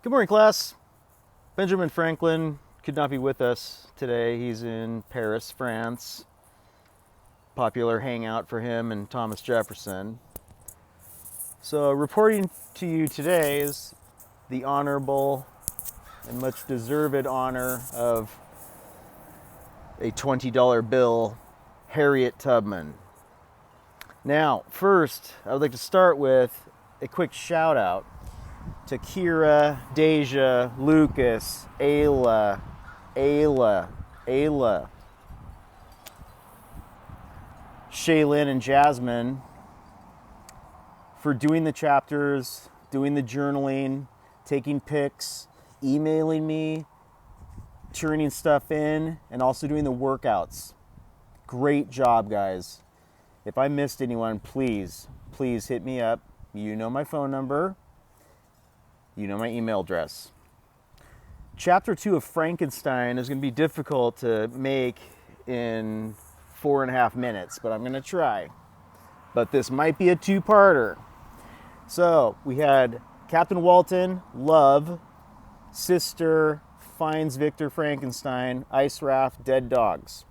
Good morning, class. Benjamin Franklin could not be with us today. He's in Paris, France. Popular hangout for him and Thomas Jefferson. So reporting to you today is the honorable and much deserved honor of a $20 bill, Harriet Tubman. Now, first, I would like to start with a quick shout out to Kira, Deja, Lucas, Ayla, Shaylin, and Jasmine for doing the chapters, doing the journaling, taking pics, emailing me, turning stuff in, and also doing the workouts. Great job, guys. If I missed anyone, please hit me up. You know my phone number. You know my email address. Chapter 2 of Frankenstein is going to be difficult to make in 4.5 minutes, but I'm going to try. But this might be a two-parter. So we had Captain Walton, love, sister, finds Victor Frankenstein, ice raft, dead dogs.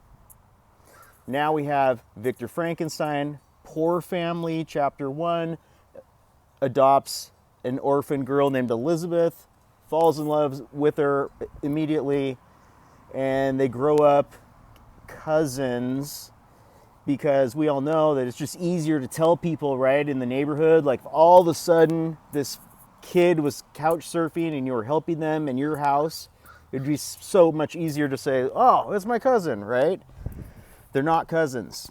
Now we have Victor Frankenstein, poor family, chapter 1, adopts an orphan girl named Elizabeth, falls in love with her immediately, and they grow up cousins because we all know that it's just easier to tell people, right, in the neighborhood. Like, all of a sudden, this kid was couch surfing and you were helping them in your house. It'd be so much easier to say, oh, it's my cousin, right? They're not cousins.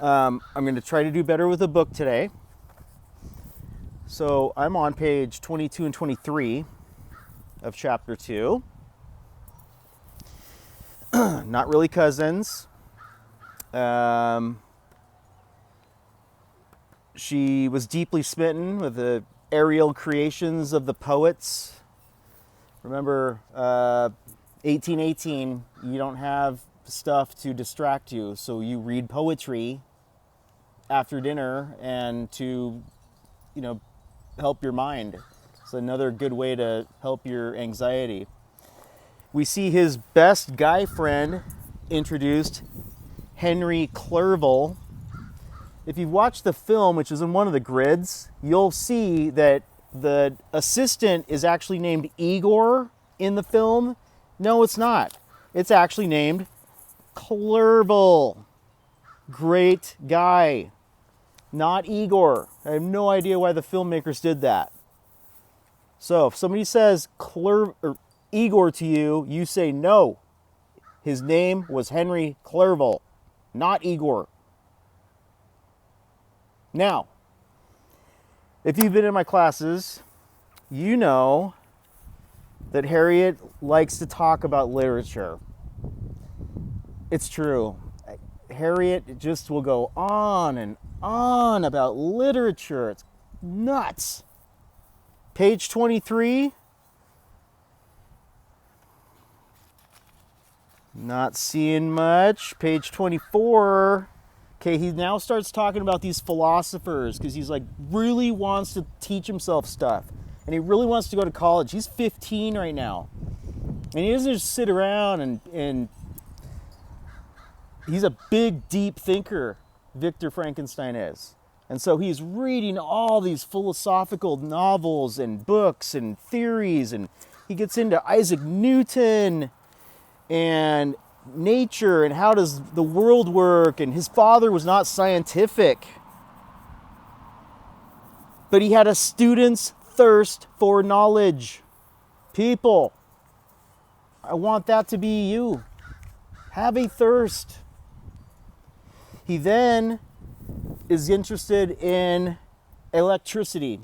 I'm going to try to do better with the book today. So I'm on page 22 and 23 of chapter 2. Not really cousins. She was deeply smitten with the aerial creations of the poets. Remember, 1818, you don't have stuff to distract you, so you read poetry after dinner and to, help your mind. It's another good way to help your anxiety. We see his best guy friend introduced, Henry Clerval. If you've watched the film, which is in one of the grids, you'll see that the assistant is actually named Igor in the film. No, it's not. It's actually named Clerval. Great guy. Not Igor. I have no idea why the filmmakers did that. So if somebody says Igor to you, you say no. His name was Henry Clerval, not Igor. Now, if you've been in my classes, you know that Harriet likes to talk about literature. It's true. Harriet just will go on and on about literature. It's nuts. Page 23. Not seeing much. Page 24. Okay, he now starts talking about these philosophers because he's like really wants to teach himself stuff. And he really wants to go to college. He's 15 right now. And he doesn't just sit around and he's a big, deep thinker, Victor Frankenstein is. And so he's reading all these philosophical novels and books and theories, and he gets into Isaac Newton and nature and how does the world work, and his father was not scientific. But he had a student's thirst for knowledge. People, I want that to be you. Have a thirst. He then is interested in electricity.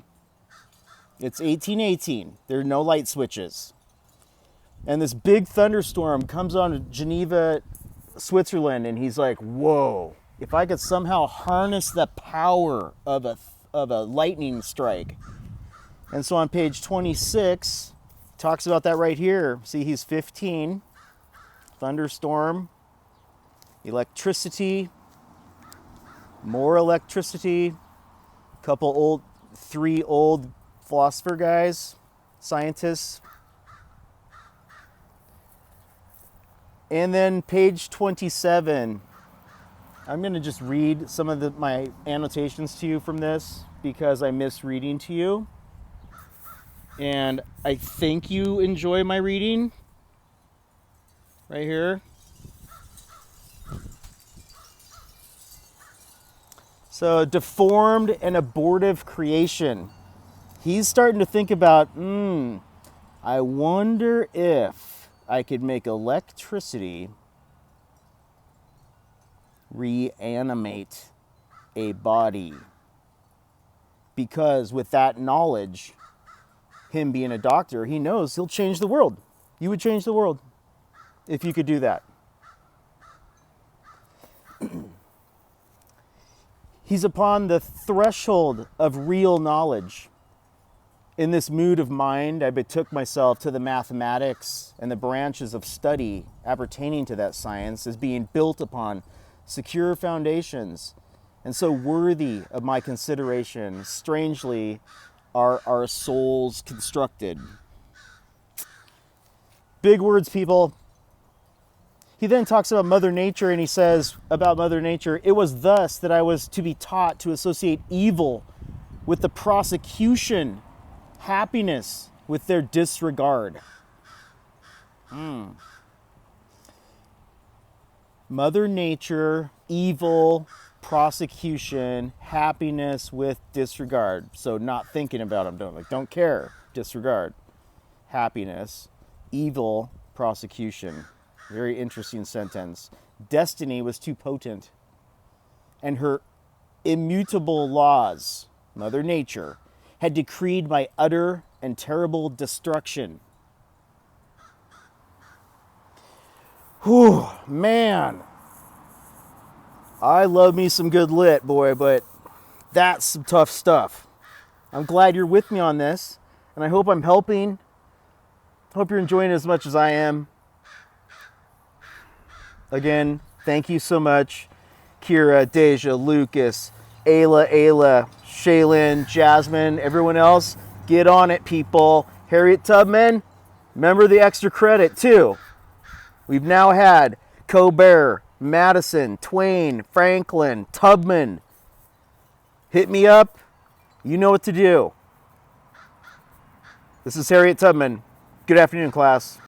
It's 1818. There are no light switches. And this big thunderstorm comes on Geneva, Switzerland, and he's like, whoa, if I could somehow harness the power of a lightning strike. And so on page 26, talks about that right here. See, he's 15. Thunderstorm, electricity, more electricity, three old philosopher guys, scientists. And then page 27. I'm going to just read some of my annotations to you from this because I miss reading to you. And I think you enjoy my reading. Right here. So, deformed and abortive creation. He's starting to think about, I wonder if I could make electricity reanimate a body. Because with that knowledge, him being a doctor, he knows he'll change the world. You would change the world if you could do that. He's upon the threshold of real knowledge. In this mood of mind, I betook myself to the mathematics and the branches of study appertaining to that science as being built upon secure foundations and so worthy of my consideration. Strangely, are our souls constructed. Big words, people. He then talks about Mother Nature, and he says about Mother Nature, it was thus that I was to be taught to associate evil with the prosecution, happiness with their disregard. Mother Nature, evil, prosecution, happiness with disregard. So not thinking about them, don't care, disregard. Happiness, evil, prosecution. Very interesting sentence. Destiny was too potent, and her immutable laws, Mother Nature, had decreed my utter and terrible destruction. Whew, man. I love me some good lit, boy, but that's some tough stuff. I'm glad you're with me on this, and I hope I'm helping. Hope you're enjoying it as much as I am. Again, thank you so much. Kira, Deja, Lucas, Ayla, Shaylin, Jasmine, everyone else, get on it, people. Harriet Tubman, remember the extra credit, too. We've now had Colbert, Madison, Twain, Franklin, Tubman. Hit me up. You know what to do. This is Harriet Tubman. Good afternoon, class.